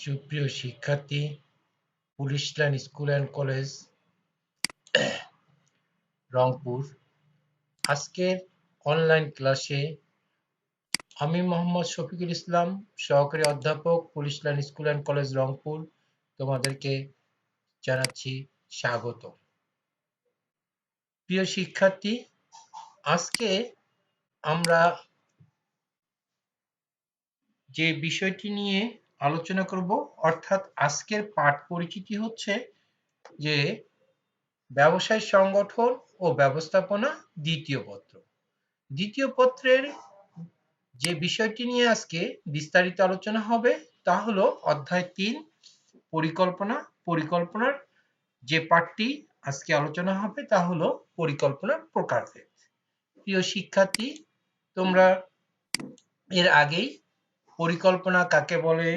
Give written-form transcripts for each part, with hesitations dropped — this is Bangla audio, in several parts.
সুপ্রিয় শিক্ষার্থী, police line school and college Rangpur, আজকের অনলাইন ক্লাসে আমি মোহাম্মদ শফিকুল ইসলাম, সহকারী অধ্যাপক, police line school and college Rangpur, তোমাদেরকে জানাচ্ছি স্বাগত। প্রিয় শিক্ষার্থী, আজকে আমরা যে বিষয়টি নিয়ে আলোচনা করব, অর্থাৎ আজকের পাঠ পরিচিতি হচ্ছে যে ব্যবসায় সংগঠন ও ব্যবস্থাপনা দ্বিতীয় পত্র। দ্বিতীয় পত্রের যে বিষয়টি নিয়ে আজকে বিস্তারিত আলোচনা হবে তা হলো অধ্যায় ৩ পরিকল্পনা। পরিকল্পনার যে পাঠটি আজকে আলোচনা হবে তা হলো পরিকল্পনার প্রকারভেদ। প্রিয় শিক্ষার্থী, তোমরা এর আগেই পরিকল্পনা কাকে বলে,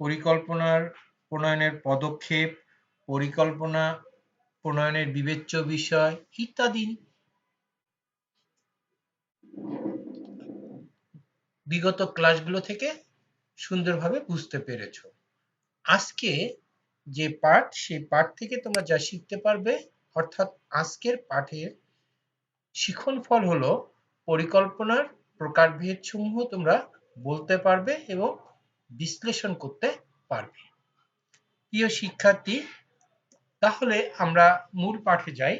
পরিকল্পনার প্রণয়নের পদক্ষেপ, পরিকল্পনা প্রণয়নের বিবেচ্য বিষয় ইত্যাদি বিগত ক্লাসগুলো থেকে সুন্দরভাবে বুঝতে পেরেছো। আজকে যে পাঠ, সেই পাঠ থেকে তোমরা যা শিখতে পারবে, অর্থাৎ আজকের পাঠের শিখন ফল হলো পরিকল্পনার প্রকারভেদ সমূহ তোমরা বলতে পারবে এবং বিশ্লেষণ করতে পারবে। প্রিয় শিক্ষার্থী, তাহলে আমরা মূল পাঠে যাই।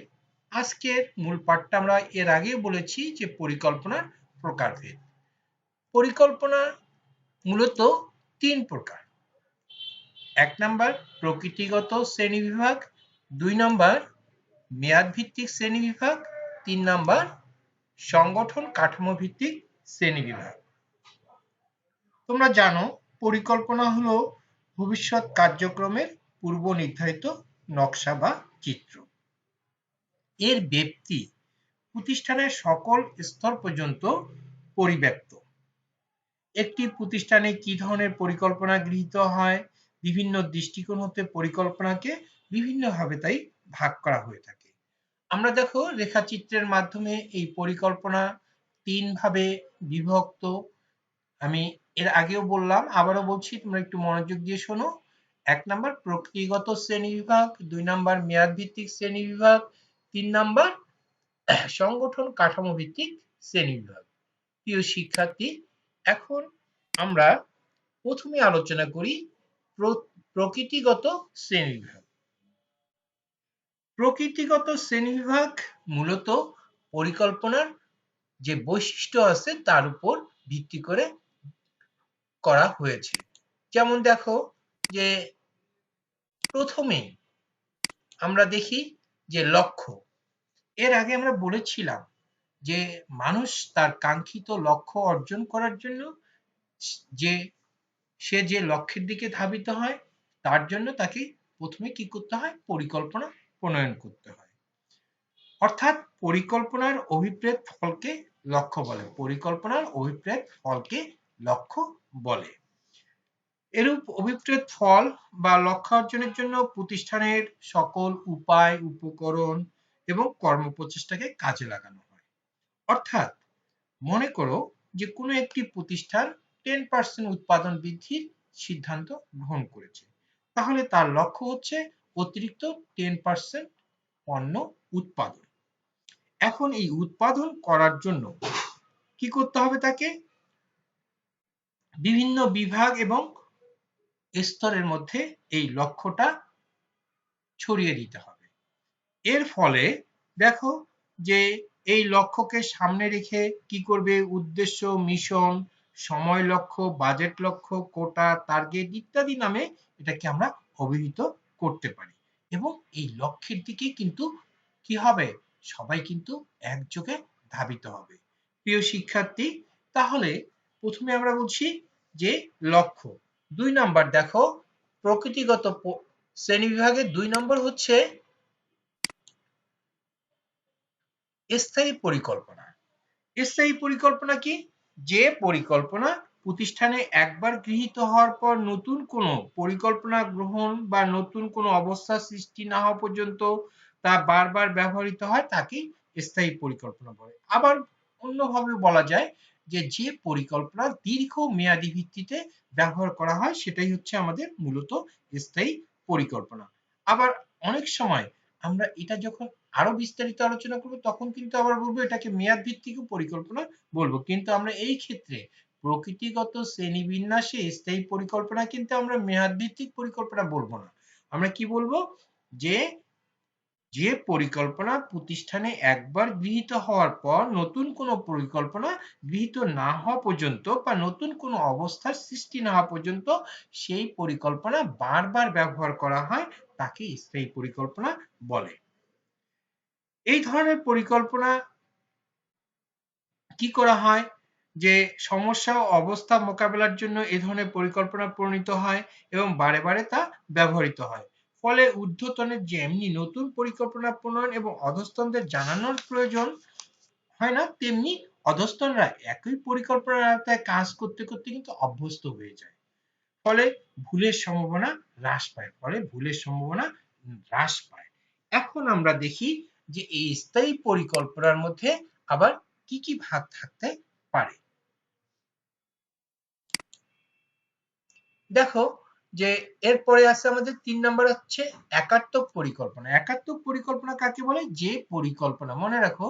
আজকের মূল পাঠটা আমরা এর আগেও বলেছি যে পরিকল্পনার প্রকারভেদ। পরিকল্পনা মূলত ৩ প্রকার। ১ নাম্বার প্রকৃতিগত শ্রেণীবিভাগ, ২ নাম্বার মেয়াদ ভিত্তিক শ্রেণীবিভাগ, ৩ নাম্বার সংগঠন কাঠামো ভিত্তিক শ্রেণীবিভাগ। তোমরা জানো পরিকল্পনা হলো ভবিষ্যৎ কার্যক্রমের পূর্ব নির্ধারিত নকশা বা চিত্র। এর ব্যাপ্তি প্রতিষ্ঠানের সকল স্তর পর্যন্ত পরিব্যাপ্ত। একটি প্রতিষ্ঠানে কি ধরনের পরিকল্পনা গৃহীত হয়, বিভিন্ন দৃষ্টিকোণ হতে পরিকল্পনাকে বিভিন্নভাবে তাই ভাগ করা হয়ে থাকে। আমরা দেখো রেখাচিত্রের মাধ্যমে এই পরিকল্পনা ৩ ভাবে বিভক্ত। আমি এর আগেও বললাম, আবারও বলছি, তোমরা একটু মনোযোগ দিয়ে শোনো। ১ নাম্বার প্রকৃতিগত শ্রেণীবিভাগ, ২ নাম্বার মেয়াদ ভিত্তিক শ্রেণীবিভাগ, ৩ নাম্বার সংগঠন কাঠামো ভিত্তিক শ্রেণীবিভাগ। প্রিয় শিক্ষার্থী, এখন আমরা প্রথমে আলোচনা করি প্রকৃতিগত শ্রেণীবিভাগ। প্রকৃতিগত শ্রেণীবিভাগ মূলত পরিকল্পনার যে বৈশিষ্ট্য আছে তার উপর ভিত্তি করে করা হয়েছে। যেমন দেখো যে প্রথমেই আমরা দেখি যে লক্ষ্য। এর আগে আমরা বলেছিলাম যে মানুষ তার কাঙ্ক্ষিত লক্ষ্য অর্জন করার জন্য সে যে লক্ষ্যের দিকে ধাবিত হয় তার জন্য তাকে প্রথমে কি করতে হয়, পরিকল্পনা প্রণয়ন করতে হয়। অর্থাৎ পরিকল্পনার অভিপ্রেত ফলকে লক্ষ্য বলে। পরিকল্পনার অভিপ্রেত ফলকে লক্ষ্য বলে। এরূপ অভিপ্রেত ফল বা লক্ষ্য অর্জনের জন্য প্রতিষ্ঠানের সকল উপায়, উপকরণ এবং কর্মপ্রচেষ্টাকে কাজে লাগানো হয়। অর্থাৎ মনে করো যে কোনো একটি প্রতিষ্ঠান 10% উৎপাদন বৃদ্ধির সিদ্ধান্ত গ্রহণ করেছে, তাহলে তার লক্ষ্য হচ্ছে অতিরিক্ত 10% পণ্য উৎপাদন। এখন এই উৎপাদন করার জন্য কি করতে হবে, তাকে বিভিন্ন বিভাগ এবং স্তরের মধ্যে এই লক্ষ্যটা ছড়িয়ে দিতে হবে। এর ফলে দেখো যে এই লক্ষ্যকে সামনে রেখে কি করবে, উদ্দেশ্য, মিশন, সময় লক্ষ্য, বাজেট লক্ষ্য, কোটা, টার্গেট ইত্যাদি নামে এটাকে আমরা অভিহিত করতে পারি। এবং এই লক্ষ্যের দিকে কিন্তু কি হবে, সবাই কিন্তু একযোগে ধাবিত হবে। প্রিয় শিক্ষার্থী, তাহলে প্রথমে আমরা বলছি যে লক্ষ্য। ২ নাম্বার দেখো প্রকৃতিগত শ্রেণীবিভাগের ২ নম্বর হচ্ছে স্থায়ী পরিকল্পনা। স্থায়ী পরিকল্পনা কি, যে পরিকল্পনা প্রতিষ্ঠানে একবার গৃহীত হওয়ার পর নতুন কোনো পরিকল্পনা গ্রহণ বা নতুন কোনো অবস্থা সৃষ্টি না হওয়া পর্যন্ত তা বারবার ব্যবহৃত হয়, তাকেই স্থায়ী পরিকল্পনা বলে। আবার অন্যভাবে বলা যায় যে পরিকল্পনা দীর্ঘ মেয়াদী ভিত্তিতে ব্যবহার করা হয় সেটাই হচ্ছে আমাদের মূলত স্থায়ী পরিকল্পনা। আবার অনেক সময় আমরা এটা যখন আরো বিস্তারিত আলোচনা করব তখন কিন্তু আবার বলবো এটাকে মেয়াদ ভিত্তিক পরিকল্পনা বলবো, কিন্তু আমরা এই ক্ষেত্রে প্রকৃতিগত শ্রেণীবিন্যাসে স্থায়ী পরিকল্পনা কিন্তু আমরা মেয়াদ ভিত্তিক পরিকল্পনা বলবো না। আমরা কি বলবো, যে পরিকল্পনা প্রতিষ্ঠানে একবার গৃহীত হওয়ার পর নতুন কোনো পরিকল্পনা গৃহীত না হওয়া পর্যন্ত বা নতুন কোনো অবস্থার সৃষ্টি না হওয়া পর্যন্ত সেই পরিকল্পনা বারবার ব্যবহার করা হয়, তাকে স্থায়ী পরিকল্পনা বলে। এই ধরনের পরিকল্পনা কি করা হয়, যে সমস্যা ও অবস্থা মোকাবেলার জন্য এই ধরনের পরিকল্পনা প্রণীত হয় এবং বারে বারে তা ব্যবহৃত হয়। ফলে ঊর্ধ্বতনের যেমনি নতুন পরিকল্পনা প্রণয়ন এবং অধস্তনদের জানানোর প্রয়োজন হয় না, তেমনি অধস্তনরা একই পরিকল্পনার আওতায় কাজ করতে করতে কিন্তু অভ্যস্ত হয়ে যায়। ফলে ভুলের সম্ভাবনা হ্রাস পায়। এখন আমরা দেখি যে এই স্থায়ী পরিকল্পনার মধ্যে আবার কি কি ভাগ থাকতে পারে। দেখো যে এরপরে আছে আমাদের 3 নম্বর হচ্ছে একাত্মক পরিকল্পনা। একাত্মক পরিকল্পনা কাকে বলে? যে পরিকল্পনা, মনে রাখো,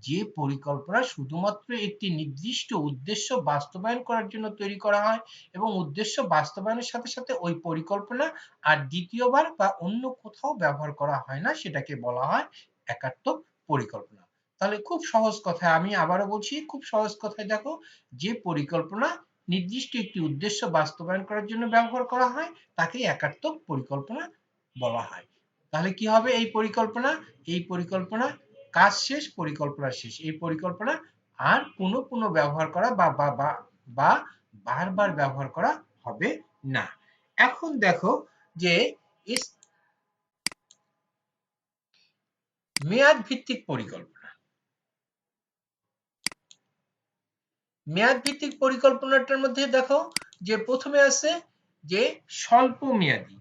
যে পরিকল্পনা শুধুমাত্র একটি নির্দিষ্ট উদ্দেশ্য বাস্তবায়ন করার জন্য তৈরি করা হয় এবং উদ্দেশ্য বাস্তবায়নের সাথে সাথে ওই পরিকল্পনা আর দ্বিতীয়বার বা অন্য কোথাও ব্যবহার করা হয় না, সেটাকে বলা হয় একাত্মক পরিকল্পনা। তাহলে খুব সহজ কথায় আমি আবারও বলছি, খুব সহজ কথায় দেখো, যে পরিকল্পনা নির্দিষ্ট একটি উদ্দেশ্য বাস্তবায়ন করার জন্য ব্যবহার করা হয় তাকে একাত্মক পরিকল্পনা বলা হয়। তাহলে কি হবে এই পরিকল্পনা কাজ শেষ, পরিকল্পনা শেষ। এই পরিকল্পনা আর পুনঃ ব্যবহার করা বা বারবার ব্যবহার করা হবে না। এখন দেখো যে মেয়াদ ভিত্তিক পরিকল্পনা। মেয়াদ ভিত্তিক পরিকল্পনাটার মধ্যে দেখো যে প্রথমে আছে যে স্বল্প মেয়াদী।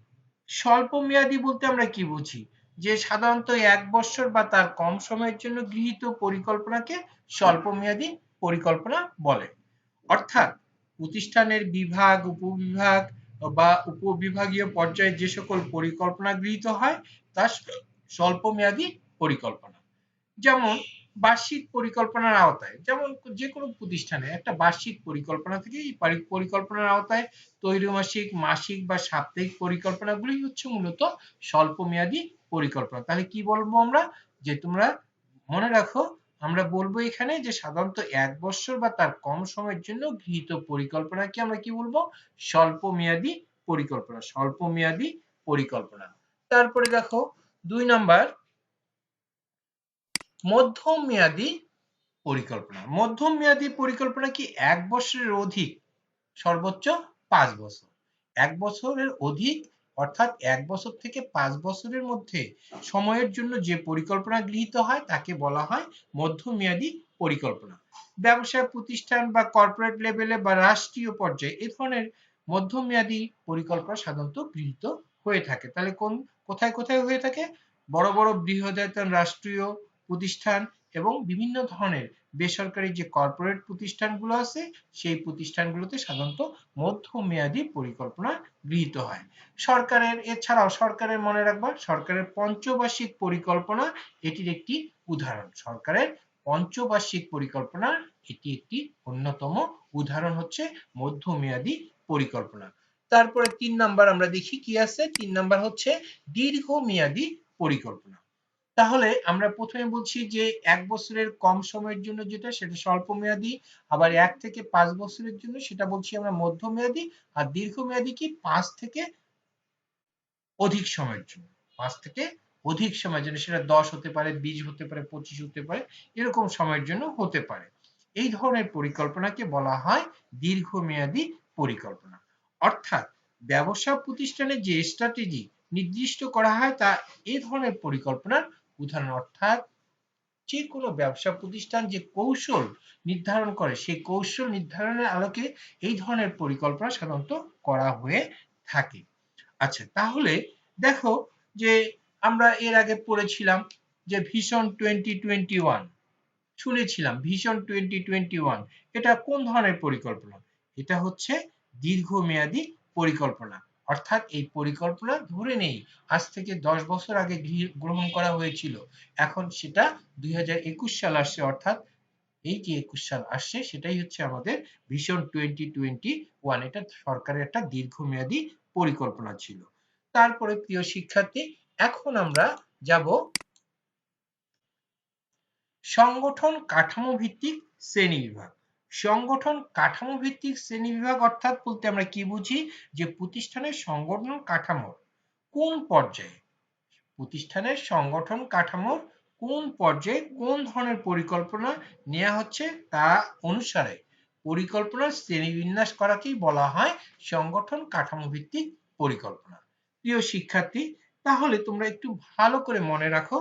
স্বল্প মেয়াদী বলতে আমরা কি বুঝি? যে সাধারণত 1 বছর বা তার কম সময়ের জন্য গৃহীত পরিকল্পনাকে স্বল্প মেয়াদী পরিকল্পনা বলে। অর্থাৎ প্রতিষ্ঠানের বিভাগ, উপবিভাগ বা উপবিভাগীয় পর্যায়ে যে সকল পরিকল্পনা গৃহীত হয় তা স্বল্প মেয়াদী পরিকল্পনা। যেমন বার্ষিক পরিকল্পনার আওতায়, যেমন যে কোনো প্রতিষ্ঠানে একটা বার্ষিক পরিকল্পনা থেকে এই পরিকল্পনার আওতায় ত্রৈমাসিক, মাসিক বা সাপ্তাহিক পরিকল্পনাগুলি হচ্ছে মূলত স্বল্প মেয়াদী পরিকল্পনা। তাহলে কি বলবো আমরা? যে তোমরা মনে রাখো, আমরা বলবো এখানে যে সাধারণত 1 বছর বা তার কম সময়ের জন্য গৃহীত পরিকল্পনাকে আমরা কি বলবো? স্বল্প মেয়াদী পরিকল্পনা। স্বল্প মেয়াদী পরিকল্পনা। তারপরে দেখো 2 নাম্বার মধ্যম মেয়াদী পরিকল্পনা। মধ্যম মেয়াদী পরিকল্পনা কি 1 বছরের অধিক, সর্বোচ্চ 5 বছর। 1 বছরের অধিক অর্থাৎ 1 বছর থেকে 5 বছরের মধ্যে সময়ের জন্য যে পরিকল্পনা গৃহীত হয় তাকে বলা হয় মধ্যমেয়াদী পরিকল্পনা। ব্যবসায় প্রতিষ্ঠান বা কর্পোরেট লেভেলে বা রাষ্ট্রীয় পর্যায়ে এই ধরনের মধ্যমেয়াদী পরিকল্পনা সাধারণত গৃহীত হয়ে থাকে। তাহলে কোথায় কোথায় হয়ে থাকে? বড় বড় বৃহদায়তন রাষ্ট্রীয় প্রতিষ্ঠান এবং বিভিন্ন ধরনের বেসরকারি যে কর্পোরেট প্রতিষ্ঠানগুলো আছে সেই প্রতিষ্ঠানগুলোতে সাধারণত মধ্যমেয়াদী পরিকল্পনা গৃহীত হয়। এছাড়াও সরকারের, মনে রাখবা, সরকারের পঞ্চবার্ষিক পরিকল্পনা এটির একটি উদাহরণ। সরকারের পঞ্চবার্ষিক পরিকল্পনা এটি একটি অন্যতম উদাহরণ হচ্ছে মধ্যমেয়াদী পরিকল্পনা। তারপরে 3 নাম্বার আমরা দেখি কি আছে। 3 নাম্বার হচ্ছে দীর্ঘমেয়াদী পরিকল্পনা। তাহলে আমরা প্রথমে বলছি যে 1 বছরের কম সময়ের জন্য যেটা সেটা স্বল্প মেয়াদী, আবার 1 থেকে 5 বছরের জন্য সেটা বলছি আমরা মধ্যমেয়াদী, আর দীর্ঘমেয়াদী কি 5 থেকে অধিক সময়ের জন্য। 5 থেকে অধিক সময়ের জন্য, সেটা 10 হতে পারে, 20 হতে পারে, 25 হতে পারে, এরকম সময়ের জন্য হতে পারে। এই ধরনের পরিকল্পনাকে বলা হয় দীর্ঘমেয়াদী পরিকল্পনা। অর্থাৎ ব্যবসা প্রতিষ্ঠানে যে স্ট্র্যাটেজি নির্দিষ্ট করা হয় তা এই ধরনের পরিকল্পনার উদাহরণ। অর্থাৎ যে কোনো ব্যবসা প্রতিষ্ঠান যে কৌশল নির্ধারণ করে সেই কৌশল নির্ধারণের আলোকে এই ধরনের পরিকল্পনা সাধারণত করা হয়ে থাকে। আচ্ছা, তাহলে দেখো যে আমরা এর আগে পড়েছিলাম যে ভিশন 2021, শুনেছিলাম ভিশন 2021, এটা কোন ধরনের পরিকল্পনা? এটা হচ্ছে দীর্ঘমেয়াদী পরিকল্পনা। অর্থাৎ এই পরিকল্পনা ধরে নেই আজ থেকে 10 বছর আগে গ্রহণ করা হয়েছিল, এখন সেটা 2021 সাল আসছে, অর্থাৎ এই যে 21 সাল আসছে সেটাই হচ্ছে আমাদের ভিশন 2021। এটা সরকারের একটা দীর্ঘমেয়াদী পরিকল্পনা ছিল। তারপরে প্রিয় শিক্ষার্থী, এখন আমরা যাব সংগঠন কাঠামো ভিত্তিক শ্রেণীবিভাগ। সংগঠন কাঠামো ভিত্তিক শ্রেণীবিভাগ অর্থাৎ বলতে আমরা কি বুঝি, যে প্রতিষ্ঠানের সংগঠন কাঠামো কোন পর্যায়ে, প্রতিষ্ঠানের সংগঠন কাঠামোর কোন পর্যায়ে কোন ধরনের পরিকল্পনা নেওয়া হচ্ছে তা অনুসারে পরিকল্পনার শ্রেণীবিন্যাস করাকেই বলা হয় সংগঠন কাঠামো ভিত্তিক পরিকল্পনা। প্রিয় শিক্ষার্থী, তাহলে তোমরা একটু ভালো করে মনে রাখো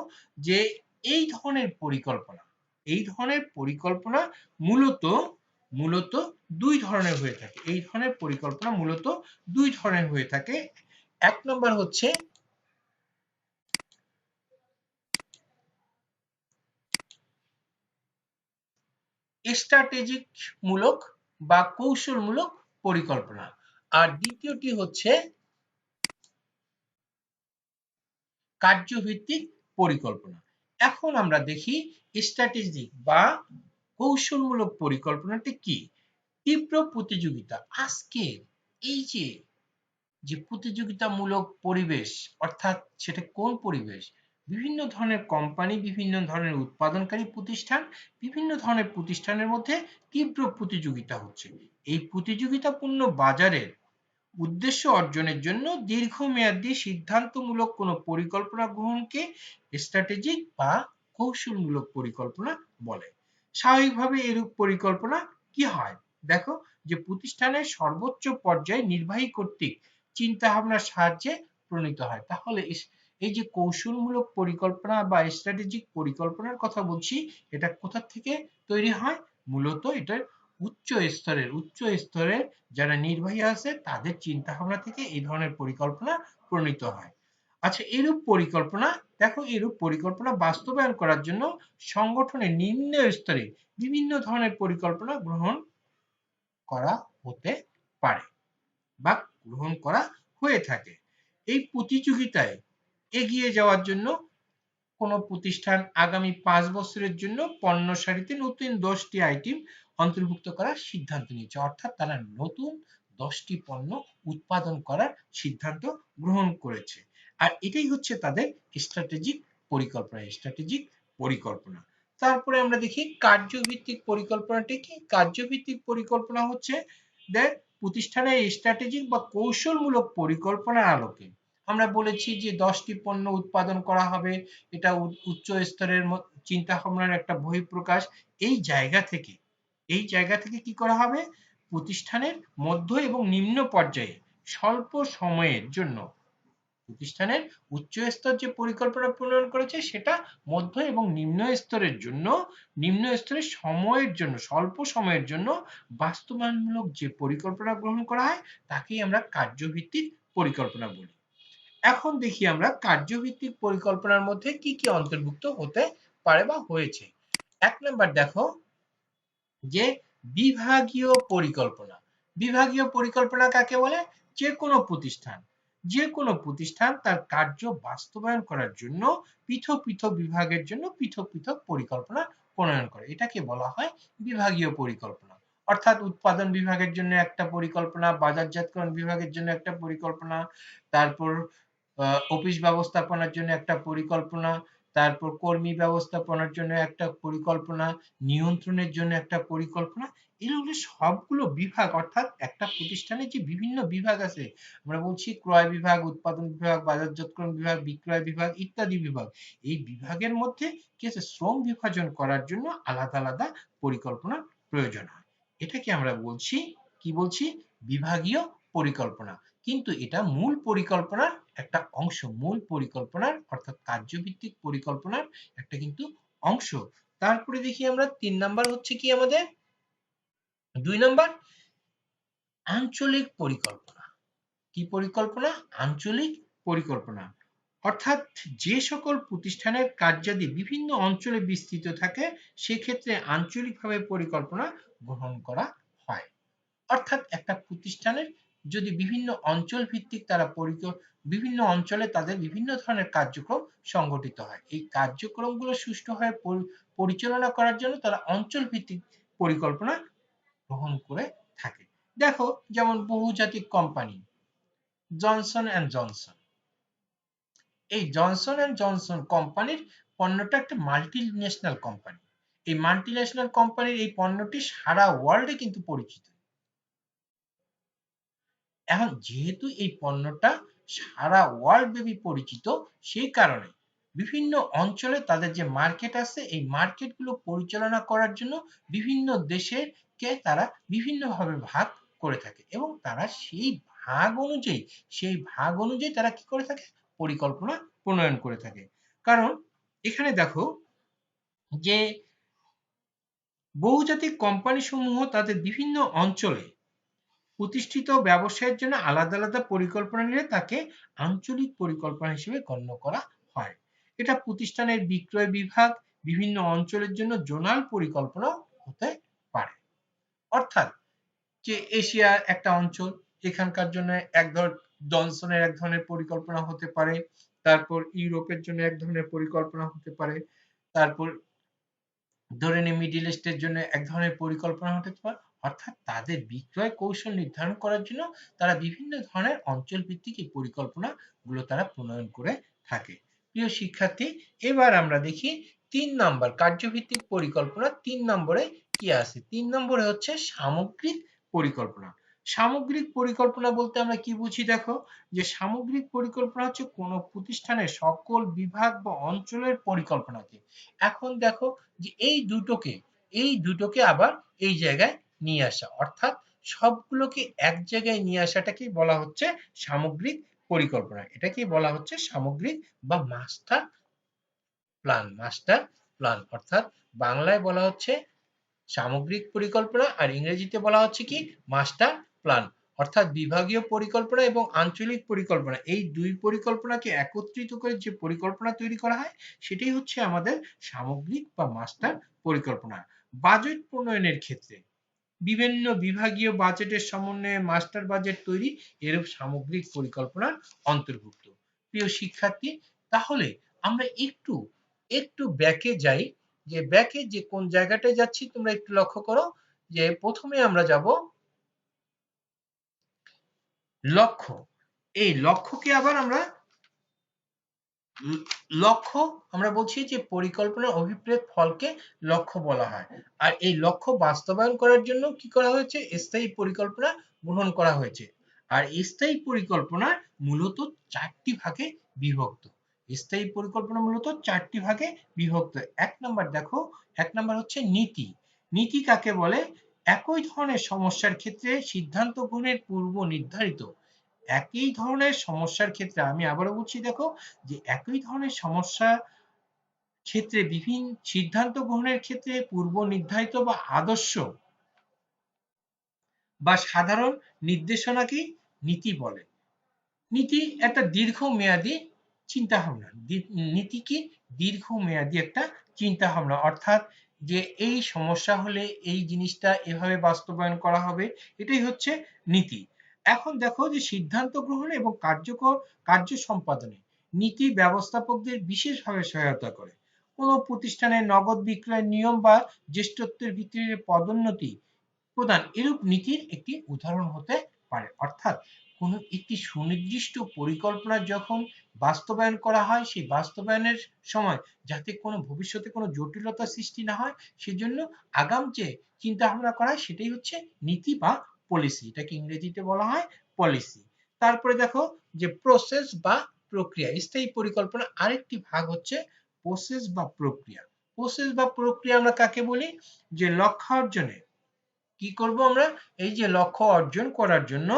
যে এই ধরনের পরিকল্পনা মূলত দুই ধরনের হয়ে থাকে। এই ধরনের পরিকল্পনা মূলত দুই ধরনের হয়ে থাকে। এক নম্বর হচ্ছে স্ট্র্যাটেজিক মূলক বা কৌশলমূলক পরিকল্পনা, আর দ্বিতীয়টি হচ্ছে কার্যভিত্তিক পরিকল্পনা। এখন আমরা দেখি স্ট্র্যাটেজিক বা কৌশলমূলক পরিকল্পনাটি কি। তীব্র প্রতিযোগিতা, আজকে এই যে প্রতিযোগিতামূলক পরিবেশ, অর্থাৎ সেটা কোন পরিবেশ, বিভিন্ন ধরনের কোম্পানি, বিভিন্ন ধরনের উৎপাদনকারী প্রতিষ্ঠান, বিভিন্ন ধরনের প্রতিষ্ঠানের মধ্যে তীব্র প্রতিযোগিতা হচ্ছে। এই প্রতিযোগিতাপূর্ণ বাজারের উদ্দেশ্য অর্জনের জন্য দীর্ঘমেয়াদী সিদ্ধান্তমূলক কোনো পরিকল্পনা গ্রহণকে স্ট্র্যাটেজিক বা কৌশলমূলক পরিকল্পনা বলে। স্বাভাবিকভাবে এরূপ পরিকল্পনা কি হয়, দেখো, যে প্রতিষ্ঠানের সর্বোচ্চ পর্যায়ে নির্বাহী কর্তৃক চিন্তা ভাবনার সাহায্যে প্রণীত হয়। তাহলে এই যে কৌশলমূলক পরিকল্পনা বা স্ট্র্যাটেজিক পরিকল্পনার কথা বলছি, এটা কোথা থেকে তৈরি হয়? মূলত এটা উচ্চ স্তরের যারা নির্বাহী আছে তাদের চিন্তা ভাবনা থেকে এই ধরনের পরিকল্পনা প্রণীত হয়। আচ্ছা, এরূপ পরিকল্পনা বাস্তবায়ন করার জন্য সংগঠনের নিম্ন স্তরে বিভিন্ন ধরনের পরিকল্পনা গ্রহণ করা হতে পারে বা গ্রহণ করা হয়ে থাকে। এই প্রতিযোগিতায় এগিয়ে যাওয়ার জন্য কোনো প্রতিষ্ঠান আগামী 5 বছরের জন্য পণ্য সারিতে নতুন 10টি আইটেম অন্তর্ভুক্ত করার সিদ্ধান্ত নিয়েছে, অর্থাৎ তারা নতুন 10টি পণ্য উৎপাদন করার সিদ্ধান্ত গ্রহণ করেছে। আর এটাই হচ্ছে তাদের স্ট্র্যাটেজিক পরিকল্পনা। তারপরে আমরা দেখি কার্যভিত্তিক পরিকল্পনাটি কি। কার্যভিত্তিক পরিকল্পনা হচ্ছে প্রতিষ্ঠানের স্ট্র্যাটেজিক বা কৌশলমূলক পরিকল্পনার আলোকে আমরা বলেছি যে 10টি পণ্য উৎপাদন করা হবে, এটা উচ্চ স্তরের চিন্তা ভাবনার একটা বহিঃপ্রকাশ। এই জায়গা থেকে কি করা হবে, প্রতিষ্ঠানের মধ্য এবং নিম্ন পর্যায়ে স্বল্প সময়ের জন্য প্রতিষ্ঠানের উচ্চ স্তর যে পরিকল্পনা প্রণয়ন করেছে সেটা মধ্য এবং নিম্ন স্তরের স্বল্প সময়ের জন্য বাস্তবায়নমূলক যে পরিকল্পনা গ্রহণ করা হয় তাকেই আমরা কার্যভিত্তিক পরিকল্পনা বলি। এখন দেখি আমরা কার্যভিত্তিক পরিকল্পনার মধ্যে কি কি অন্তর্ভুক্ত হতে পারে বা হয়েছে। 1 নাম্বার দেখো যে বিভাগীয় পরিকল্পনা। বিভাগীয় পরিকল্পনা কাকে বলে? যে কোনো প্রতিষ্ঠান তার কার্য বাস্তবায়ন করার জন্য পৃথক পৃথক বিভাগের জন্য পৃথক পৃথক পরিকল্পনা প্রণয়ন করে, এটাকে বলা হয় বিভাগীয় পরিকল্পনা। অর্থাৎ উৎপাদন বিভাগের জন্য একটা পরিকল্পনা, বাজারজাতকরণ বিভাগের জন্য একটা পরিকল্পনা, তারপর অফিস ব্যবস্থাপনার জন্য একটা পরিকল্পনা, তারপর কর্মী ব্যবস্থাপনার জন্য একটা পরিকল্পনা, নিয়ন্ত্রণের জন্য একটা পরিকল্পনা। এগুলো সবগুলো বিভাগ, অর্থাৎ একটা প্রতিষ্ঠানে যে বিভিন্ন বিভাগ আছে, আমরা বলছি ক্রয় বিভাগ, উৎপাদন বিভাগ, বাজারজাতকরণ বিভাগ, বিক্রয় বিভাগ ইত্যাদি বিভাগ। এই বিভাগের মধ্যে কি আছে, শ্রম বিভাজন করার জন্য আলাদা আলাদা পরিকল্পনা প্রয়োজন হয়। এটাকে আমরা বলছি বিভাগীয় পরিকল্পনা। কিন্তু এটা মূল পরিকল্পনার একটা অংশ, মূল পরিকল্পনার অর্থাৎ কার্যভিত্তিক পরিকল্পনার একটা কিন্তু অংশ। তারপরে দেখি আমরা 3 নাম্বার হচ্ছে কি আমাদের 2 নাম্বার আঞ্চলিক পরিকল্পনা। কি পরিকল্পনা? আঞ্চলিক পরিকল্পনা। অর্থাৎ যে সকল প্রতিষ্ঠানের কার্যাদি বিভিন্ন অঞ্চলে বিস্তৃত থাকে সেক্ষেত্রে আঞ্চলিকভাবে পরিকল্পনা গ্রহণ করা হয়। অর্থাৎ একটা প্রতিষ্ঠানের যদি বিভিন্ন অঞ্চল ভিত্তিক তারা বিভিন্ন অঞ্চলে তাদের বিভিন্ন ধরনের কার্যক্রম সংগঠিত হয়, এই কার্যক্রমগুলো সুষ্ঠুভাবে পরিচালনা করার জন্য তারা অঞ্চল ভিত্তিক পরিকল্পনা গ্রহণ করে থাকে। দেখো যেমন বহুজাতিক কোম্পানি জনসন অ্যান্ড জনসন, এই জনসন অ্যান্ড জনসন কোম্পানির পণ্যটা একটা মাল্টি ন্যাশনাল কোম্পানি। এই মাল্টি ন্যাশনাল কোম্পানির এই পণ্যটি সারা ওয়ার্ল্ডে কিন্তু পরিচিত। এখন যেহেতু এই পণ্যটা সারা ওয়ার্ল্ড ব্যাপী পরিচিত, সেই কারণে বিভিন্ন অঞ্চলে তাদের যে মার্কেট আছে এই মার্কেটগুলো পরিচালনা করার জন্য বিভিন্ন দেশকে তারা বিভিন্নভাবে ভাগ করে থাকে এবং তারা সেই ভাগ অনুযায়ী তারা কি করে থাকে, পরিকল্পনা প্রণয়ন করে থাকে। কারণ এখানে দেখো যে বহুজাতিক কোম্পানি সমূহ তাদের বিভিন্ন অঞ্চলে প্রতিষ্ঠিত ব্যবসায়ের জন্য আলাদা আলাদা পরিকল্পনা নিলে তাকে আঞ্চলিক পরিকল্পনা হিসেবে গণ্য করা হয়। এটা প্রতিষ্ঠানের বিক্রয় বিভাগ বিভিন্ন অঞ্চলের জন্য জোনাল পরিকল্পনা হতে পারে। অর্থাৎ যে এশিয়ার একটা অঞ্চল, এখানকার জন্য জনসনের এক ধরনের পরিকল্পনা হতে পারে, তারপর ইউরোপের জন্য এক ধরনের পরিকল্পনা হতে পারে, তারপর ধরে নিই মিডল ইস্টের জন্য এক ধরনের পরিকল্পনা হতে পারে। অর্থাৎ তাদের বিক্রয় কৌশল নির্ধারণ করার জন্য তারা বিভিন্ন ধরনের অঞ্চল ভিত্তিক এই পরিকল্পনাগুলো তারা প্রণয়ন করে থাকে। প্রিয় শিক্ষার্থী, এবার আমরা দেখি ৩ নম্বর কার্যভিত্তিক পরিকল্পনা। ৩ নম্বরে কি আছে? ৩ নম্বরে হচ্ছে সামগ্রিক পরিকল্পনা। সামগ্রিক পরিকল্পনা বলতে আমরা কি বুঝি? দেখো যে সামগ্রিক পরিকল্পনা হচ্ছে কোনো প্রতিষ্ঠানের সকল বিভাগ বা অঞ্চলের পরিকল্পনাকে। এখন দেখো যে এই দুটোকে আবার এই জায়গায় নিয়ে আসা, অর্থাৎ সবগুলোকে এক জায়গায় নিয়ে আসাটাকে বলা হচ্ছে সামগ্রিক পরিকল্পনা। এটাকে বলা হচ্ছে সামগ্রিক বা মাস্টার প্ল্যান। অর্থাৎ বাংলায় বলা হচ্ছে সামগ্রিক পরিকল্পনা আর ইংরেজিতে বলা হচ্ছে কি মাস্টার প্ল্যান। অর্থাৎ বিভাগীয় পরিকল্পনা এবং আঞ্চলিক পরিকল্পনা এই দুই পরিকল্পনাকে একত্রিত করে যে পরিকল্পনা তৈরি করা হয় সেটাই হচ্ছে আমাদের সামগ্রিক বা মাস্টার পরিকল্পনা। বাজেট প্রণয়নের ক্ষেত্রে বিভিন্ন বিভাগীয় বাজেটের সমন্বয়ে মাস্টার বাজেট তৈরি এরূপ সামগ্রিক পরিকল্পনার অন্তর্ভুক্ত। প্রিয় শিক্ষার্থী, তাহলে আমরা একটু ব্যাকে যাই, যে ব্যাকে যে কোন জায়গাটায় যাচ্ছি তোমরা একটু লক্ষ্য করো। যে প্রথমে আমরা যাব লক্ষ্য। এই লক্ষ্যকে আবার আমরা বলছি যে পরিকল্পনার অভিপ্রেত ফলকে লক্ষ্য বলা হয়। আর এই লক্ষ্য বাস্তবায়ন করার জন্য কি করা হয়েছে? স্থায়ী পরিকল্পনা গ্রহণ করা হয়েছে। আর স্থায়ী পরিকল্পনা মূলত 4টি ভাগে বিভক্ত। স্থায়ী পরিকল্পনা মূলত 4টি ভাগে বিভক্ত। এক নাম্বার হচ্ছে নীতি। নীতি কাকে বলে? একই ধরনের সমস্যার ক্ষেত্রে সিদ্ধান্ত গ্রহণের পূর্ব নির্ধারিত একই ধরনের সমস্যার ক্ষেত্রে, আমি আবারও বলছি, দেখো যে একই ধরনের সমস্যা ক্ষেত্রে বিভিন্ন সিদ্ধান্ত গ্রহণের ক্ষেত্রে পূর্ব নির্ধারিত বা আদর্শ বা সাধারণ নির্দেশনাকেই নীতি বলে। নীতি একটা দীর্ঘমেয়াদী চিন্তা ভাবনা। নীতি কি? দীর্ঘমেয়াদী একটা চিন্তা ভাবনা। অর্থাৎ যে এই সমস্যা হলে এই জিনিসটা এভাবে বাস্তবায়ন করা হবে, এটাই হচ্ছে নীতি। এখন দেখো যে সিদ্ধান্ত গ্রহণে এবং কার্য সম্পাদনে নীতি ব্যবস্থাপকদের বিশেষভাবে সহায়তা করে। কোনো প্রতিষ্ঠানের নগদ বিক্রয়ের নিয়ম বা জ্যেষ্ঠত্বের ভিত্তিতে পদোন্নতি প্রদান এরূপ নীতির একটি উদাহরণ হতে পারে। অর্থাৎ কোনো একটি সুনির্দিষ্ট পরিকল্পনা যখন বাস্তবায়ন করা হয়, সেই বাস্তবায়নের সময় যাতে কোনো ভবিষ্যতে কোনো জটিলতা সৃষ্টি না হয় সেজন্য আগাম যে চিন্তা ভাবনা করা হয় সেটাই হচ্ছে নীতি বা পলিসি। এটাকে ইংরেজিতে বলা হয় পলিসি। তারপরে দেখো যে প্রসেস বা প্রক্রিয়া। স্থায়ী পরিকল্পনা আরেকটি ভাগ হচ্ছে প্রসেস বা প্রক্রিয়া। প্রসেস বা প্রক্রিয়া আমরা কাকে বলি? যে লক্ষ্য অর্জনে কি করব আমরা? এই যে লক্ষ্য অর্জন করার জন্য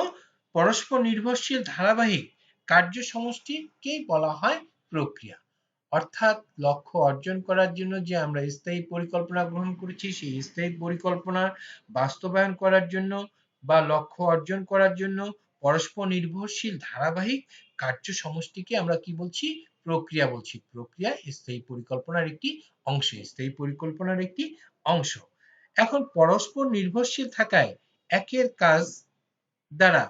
পরস্পর নির্ভরশীল ধারাবাহিক কার্য সমষ্টিকেই বলা হয় প্রক্রিয়া। অর্থাৎ লক্ষ্য অর্জন করার জন্য যে আমরা স্থায়ী পরিকল্পনা গ্রহণ করেছি, সেই স্থায়ী পরিকল্পনা বাস্তবায়ন করার জন্য বা লক্ষ্য অর্জন করার জন্য পরস্পর নির্ভরশীল ধারাবাহিক কার্য সমষ্টিকে আমরা কি বলছি? প্রক্রিয়া বলছি। প্রক্রিয়া স্থায়ী পরিকল্পনার একটি অংশ, স্থায়ী পরিকল্পনার একটি অংশ। এখন পরস্পর নির্ভরশীল থাকায় একের কাজ দ্বারা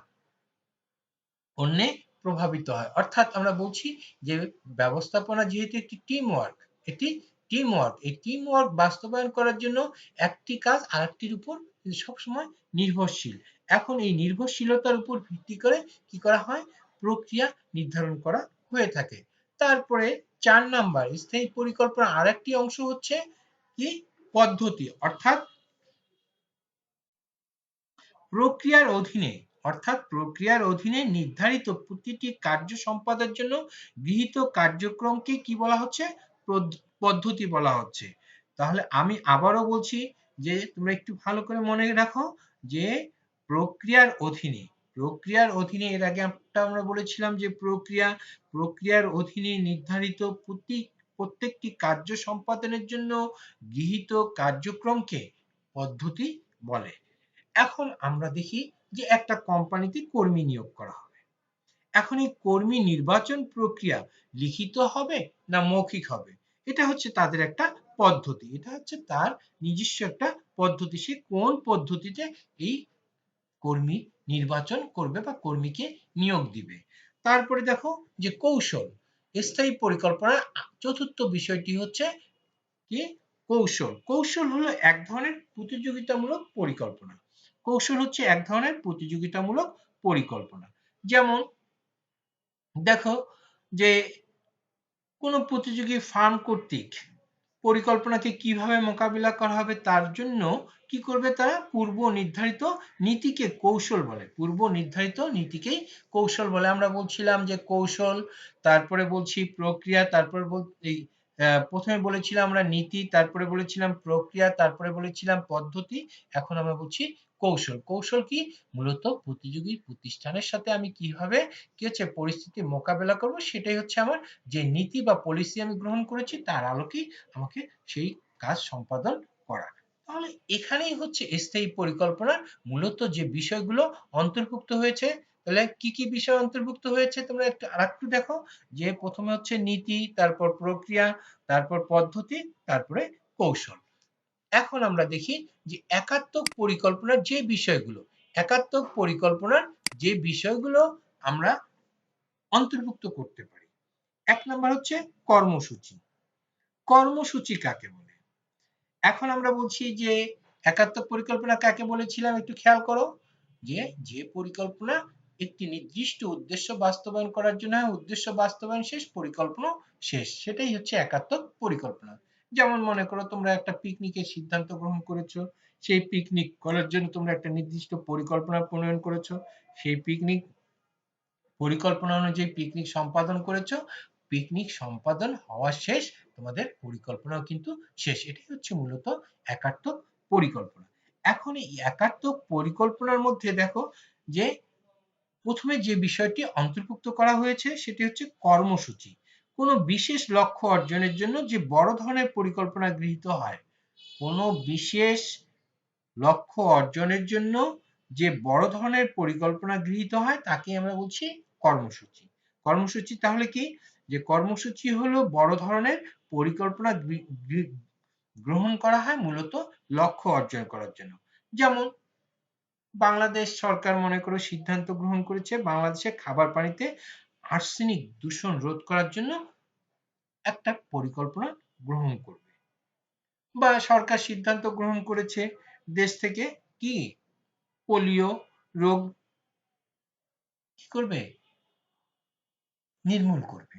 অন্যে প্রভাবিত হয়। অর্থাৎ আমরা বলছি যে ব্যবস্থাপনা যেহেতু একটি টিম ওয়ার্ক, এটি টিম ওয়ার্ক, এই টিম ওয়ার্ক বাস্তবায়ন করার জন্য একটি কাজ আরেকটির উপর সবসময় নির্ভরশীল। এখন এই নির্ভরশীলতার উপর ভিত্তি করে কি করা হয়, প্রক্রিয়া নির্ধারণ করা হয়ে থাকে। তারপরে 4 নাম্বার স্থায়ী পরিকল্পনা আরেকটি অংশ হচ্ছে কি, পদ্ধতি। অর্থাৎ প্রক্রিয়ার অধীনে, অর্থাৎ প্রক্রিয়ার অধীনে নির্ধারিত প্রতিটি কার্য সম্পাদনের জন্য গৃহীত কার্যক্রমকে কি বলা হচ্ছে, পদ্ধতি বলা হচ্ছে। তাহলে আমি আবারও বলছি যে তোমরা একটু ভালো করে মনে রাখো যে প্রক্রিয়ার অধীনে, প্রক্রিয়ার অধীনে এর আগে আমরা বলেছিলাম যে প্রক্রিয়ার অধীনে নির্ধারিত প্রত্যেকটি কার্য সম্পাদনের জন্য গৃহীত কার্যক্রমকে পদ্ধতি বলে। এখন আমরা দেখি যে একটা কোম্পানিতে কর্মী নিয়োগ করা হবে। এখন এই কর্মী নির্বাচন প্রক্রিয়া লিখিত হবে না মৌখিক হবে, এটা হচ্ছে তাদের একটা পদ্ধতি, এটা হচ্ছে তার নিজস্ব একটা পদ্ধতি। সে কোন পদ্ধতিতে এই কর্মী নির্বাচন করবে বা কর্মীকে নিয়োগ দিবে। তারপরে দেখো যে কৌশল, স্থায়ী পরিকল্পনার চতুর্থ বিষয়টি হচ্ছে কি, কৌশল। কৌশল হলো এক ধরনের প্রতিযোগিতামূলক পরিকল্পনা। কৌশল হচ্ছে এক ধরনের প্রতিযোগিতামূলক পরিকল্পনা। যেমন দেখো যে কোনো প্রতিযোগী ফার্ম কর্তৃক পরিকল্পনাকে কিভাবে মোকাবিলা করা হবে তার জন্য কি করবে, তারা পূর্ব নির্ধারিত নীতিকে কৌশল বলে। পূর্ব নির্ধারিত নীতিকেই কৌশল বলে। আমরা বলছিলাম যে কৌশল, তারপরে বলছি প্রক্রিয়া, তারপরে প্রথমে বলেছিলাম আমরা নীতি, তারপরে বলেছিলাম প্রক্রিয়া, তারপরে বলেছিলাম পদ্ধতি, এখন আমরা বলছি কৌশল। কৌশল কি, মূলত প্রতিযোগী প্রতিষ্ঠানের সাথে আমি কিভাবে কি হচ্ছে পরিস্থিতি মোকাবেলা করব, সেটাই হচ্ছে আমার যে নীতি বা পলিসি আমি গ্রহণ করেছি তার আলোকেই আমাকে সেই কাজ সম্পাদন করা। তাহলে এখানেই হচ্ছে স্থায়ী পরিকল্পনার মূলত যে বিষয়গুলো অন্তর্ভুক্ত হয়েছে। তাহলে কি কি বিষয় অন্তর্ভুক্ত হয়েছে তোমরা আরেকটু দেখো, যে প্রথমে হচ্ছে নীতি, তারপর প্রক্রিয়া, তারপর পদ্ধতি, তারপরে কৌশল। এখন আমরা দেখি যে একাত্মক পরিকল্পনার যে বিষয়গুলো, একাত্মক পরিকল্পনার যে বিষয়গুলো আমরা অন্তর্ভুক্ত করতে পারি। 1 নাম্বার হচ্ছে কর্মসূচি। কর্মসূচি কাকে বলে? এখন আমরা বলছি যে একাত্মক পরিকল্পনা কাকে বলেছিলাম একটু খেয়াল করো, যে পরিকল্পনা একটি নির্দিষ্ট উদ্দেশ্য বাস্তবায়ন করার জন্য উদ্দেশ্য বাস্তবায়ন শেষ, পরিকল্পনা শেষ, সেটাই হচ্ছে একাত্মক পরিকল্পনা। যেমন মনে করো তোমরা একটা পিকনিকের সিদ্ধান্ত গ্রহণ করেছো, সেই পিকনিক করার জন্য তোমরা একটা নির্দিষ্ট পরিকল্পনা প্রণয়ন করেছো, সেই পিকনিক পরিকল্পনা অনুযায়ী পিকনিক সম্পাদন করেছো, পিকনিক সম্পাদন হওয়া শেষ, তোমাদের পরিকল্পনাও কিন্তু শেষ। এটাই হচ্ছে মূলত একাত্মক পরিকল্পনা। এখন এই একাত্মক পরিকল্পনার মধ্যে দেখো যে প্রথমে যে বিষয়টি অন্তর্ভুক্ত করা হয়েছে সেটি হচ্ছে কর্মসূচি। কোনো বিশেষ লক্ষ্য অর্জনের জন্য যে বড় ধরনের পরিকল্পনা গৃহীত হয়, কোনো বিশেষ লক্ষ্য অর্জনের জন্য যে বড় ধরনের পরিকল্পনা গৃহীত হয় তাকে আমরা বলছি কর্মসূচি। কর্মসূচি তাহলে কি, যে কর্মসূচি হলো বড় ধরনের পরিকল্পনা গ্রহণ করা হয় মূলত লক্ষ্য অর্জন করার জন্য। যেমন বাংলাদেশ সরকার মনে করো সিদ্ধান্ত গ্রহণ করেছে বাংলাদেশে খাবার পানিতে আর্সেনিক দূষণ রোধ করার জন্য একটা পরিকল্পনা গ্রহণ করবে, বা সরকার সিদ্ধান্ত গ্রহণ করেছে দেশ থেকে কি পোলিও রোগ কি করবে, নির্মূল করবে।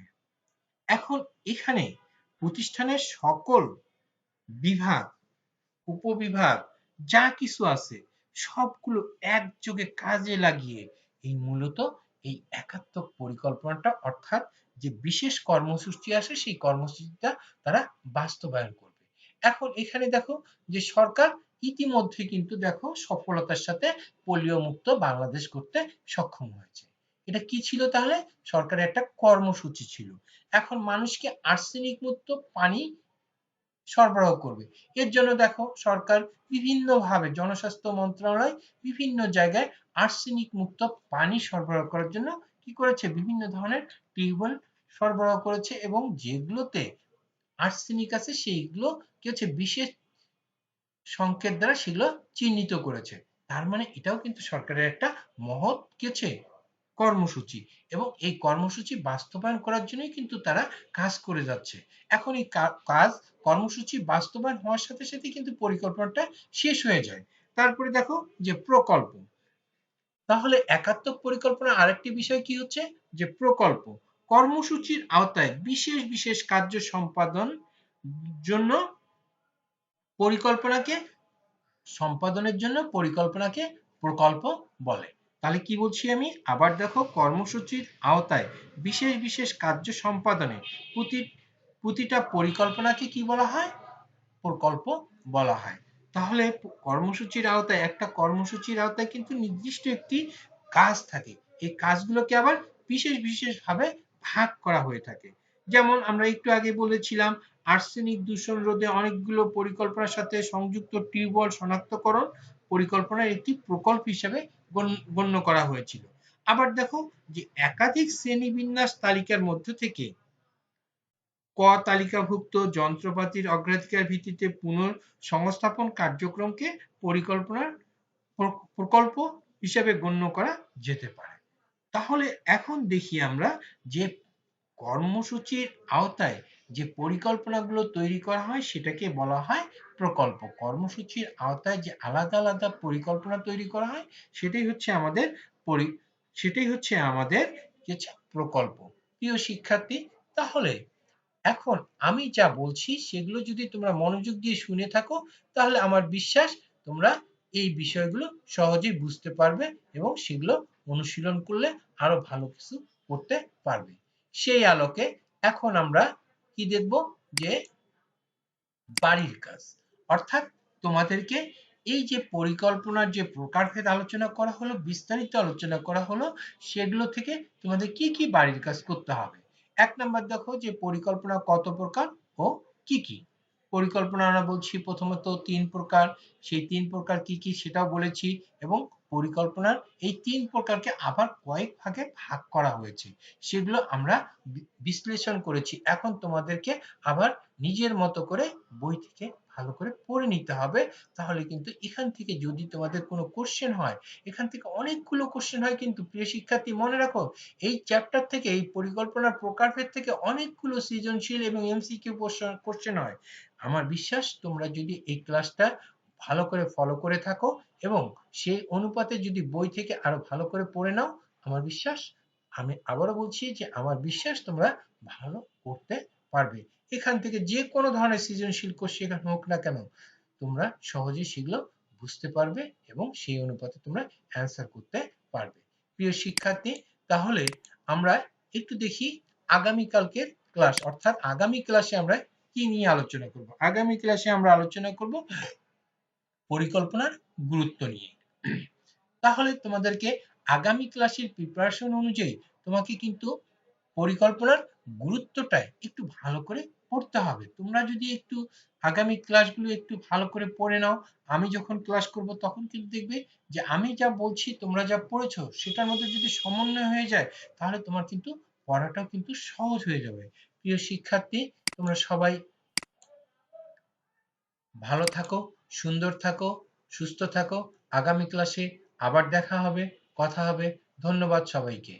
এখন এখানে প্রতিষ্ঠানের সকল বিভাগ, উপবিভাগ যা কিছু আছে সবগুলো একযোগে কাজে লাগিয়ে এই মূলত এই একাত্মক পরিকল্পনাটা, অর্থাৎ যে বিশেষ কর্মসূচি আসে সেই কর্মসূচিটা তারা বাস্তবায়ন করবে। এখন এখানে দেখো যে সরকার ইতিমধ্যে কিন্তু দেখো সফলতার সাথে পোলিও মুক্ত বাংলাদেশ করতে সক্ষম হয়েছে। এটা কি ছিল তাহলে, সরকারের একটা কর্মসূচি ছিল। এখন মানুষকে আর্সেনিক মুক্ত পানি সরবরাহ করবে, এর জন্য দেখো সরকার বিভিন্নভাবে জনস্বাস্থ্য মন্ত্রণালয় বিভিন্ন জায়গায় আর্সেনিক মুক্ত পানি সরবরাহ করার জন্য কি করেছে, বিভিন্ন ধরনের টিউবওয়েল সরবরাহ করেছে এবং যেগুলোতে আর্সেনিক আছে সেইগুলো কি হচ্ছে বিশেষ সংকেত দ্বারা সেগুলো চিহ্নিত করেছে। তার মানে এটাও কিন্তু সরকারের একটা মহৎ কি হচ্ছে কর্মসূচি এবং এই কর্মসূচি বাস্তবায়ন করার জন্যই কিন্তু তারা কাজ করে যাচ্ছে। এখন এই কাজ কর্মসূচি বাস্তবায়ন হওয়ার সাথে সাথে কিন্তু পরিকল্পনাটা শেষ হয়ে যায়। তারপরে দেখো যে প্রকল্প, তাহলে একাত্মক পরিকল্পনা আরেকটি বিষয় কি হচ্ছে যে প্রকল্প কর্মসূচির আওতায় বিশেষ বিশেষ কার্য সম্পাদন জন্য পরিকল্পনাকে সম্পাদনের জন্য পরিকল্পনাকে প্রকল্প বলে। তাহলে কি বলছি আমি আবার দেখো, কর্মসূচির আওতায় বিশেষ বিশেষ কার্য সম্পাদনে প্রতিটা পরিকল্পনাকে কি বলা হয়? প্রকল্প বলা হয়। তাহলে কর্মসূচির আওতায় একটা কর্মসূচির আওতায় কিন্তু নির্দিষ্ট একটি কাজ থাকে, এই কাজগুলোকে আবার বিশেষ বিশেষ ভাবে ভাগ করা হয়ে থাকে। যেমন আমরা একটু আগে বলেছিলাম আর্সেনিক দূষণ রোধে অনেকগুলো পরিকল্পনার সাথে সংযুক্ত টিউবওয়েল শনাক্তকরণ পরিকল্পনার একটি প্রকল্প হিসেবে গণ্য করা হয়েছিল। আবার দেখো যে একাধিক শ্রেণীবিন্যাস তালিকার মধ্য থেকে ক তালিকাভুক্ত যন্ত্রপাতির অগ্রাধিকার ভিত্তিতে পুনঃসংস্থাপন কার্যক্রমকে পরিকল্পনার প্রকল্প হিসেবে গণ্য করা যেতে পারে। তাহলে এখন দেখি আমরা যে কর্মসূচির আওতায় যে পরিকল্পনাগুলো তৈরি করা হয় সেটাকে বলা হয় প্রকল্প। কর্মসূচির আওতায় যে আলাদা আলাদা পরিকল্পনা তৈরি করা হয় সেটাই হচ্ছে আমাদের প্রকল্প। প্রিয় শিক্ষার্থী, তাহলে এখন আমি যা বলছি সেগুলো যদি তোমরা মনোযোগ দিয়ে শুনে থাকো তাহলে আমার বিশ্বাস তোমরা এই বিষয়গুলো সহজেই বুঝতে পারবে এবং সেগুলো অনুশীলন করলে আরো ভালো কিছু করতে পারবে। সেই আলোকে এখন আমরা কি দেখব যে বাড়ির কাজ, অর্থাৎ তোমাদেরকে এই যে পরিকল্পনার যে প্রকারভেদ আলোচনা করা হলো, বিস্তারিত আলোচনা করা হলো, সেগুলো থেকে তোমাদের কি কি বাড়ির কাজ করতে হবে। এক নাম্বার দেখো যে পরিকল্পনা কত প্রকার ও কি কি। পরিকল্পনা আমরা বলছি প্রথমত ৩ প্রকার, সেই ৩ প্রকার কি কি সেটাও বলেছি এবং পরিকল্পনার এই ৩ প্রকারকে আবার কয়েক ভাগে ভাগ করা হয়েছে সেগুলো আমরা বিশ্লেষণ করেছি। এখন তোমাদেরকে আবার নিজের মতো করে বই থেকে ভালো করে পড়ে নিতে হবে। তাহলে কিন্তু এখান থেকে যদি তোমাদের কোনো কোশ্চেন হয়, এখান থেকে অনেকগুলো কোশ্চেন হয় কিন্তু প্রিয় শিক্ষার্থী মনে রাখো, এই চ্যাপ্টার থেকে এই পরিকল্পনার প্রকারভেদ থেকে অনেকগুলো সৃজনশীল এবং এমসিকিউ কোশ্চেন হয়। আমার বিশ্বাস তোমরা যদি এই ক্লাসটা ভালো করে ফলো করে থাকো এবং সেই অনুপাতে যদি বই থেকে আরো ভালো করে পড়ে নাও, আমার বিশ্বাস, আমি আবারও বলছি যে আমার বিশ্বাস তোমরা ভালো করতে পারবে। এখান থেকে যে কোনো ধরনের সৃজনশীল কোশ্চেন হোক না কেন তোমরা সহজেই সেগুলো বুঝতে পারবে এবং সেই অনুপাতে তোমরা অ্যান্সার করতে পারবে। প্রিয় শিক্ষার্থী, তাহলে আমরা একটু দেখি আগামীকালকের ক্লাস, অর্থাৎ আগামী ক্লাসে আমরা কি নিয়ে আলোচনা করব। আগামী ক্লাসে আমরা আলোচনা করব পরিকল্পনার গুরুত্ব নিয়ে। তাহলে তোমাদেরকে আগামী ক্লাসের প্রিপারেশন অনুযায়ী তোমাকে কিন্তু পরিকল্পনার গুরুত্বটা একটু ভালো করে পড়তে হবে। তোমরা যদি একটু আগামী ক্লাসগুলো একটু ভালো করে পড়ে নাও, আমি যখন ক্লাস করব তখন কিন্তু দেখবে যে আমি যা বলছি তোমরা যা পড়েছো সেটার মধ্যে যদি সমন্বয় হয়ে যায় তাহলে তোমার কিন্তু পড়াটাও কিন্তু সহজ হয়ে যাবে। প্রিয় শিক্ষার্থী, তোমরা সবাই ভালো থাকো, সুন্দর থাকো, সুস্থ থাকো। আগামী ক্লাসে আবার দেখা হবে, কথা হবে। ধন্যবাদ সবাইকে।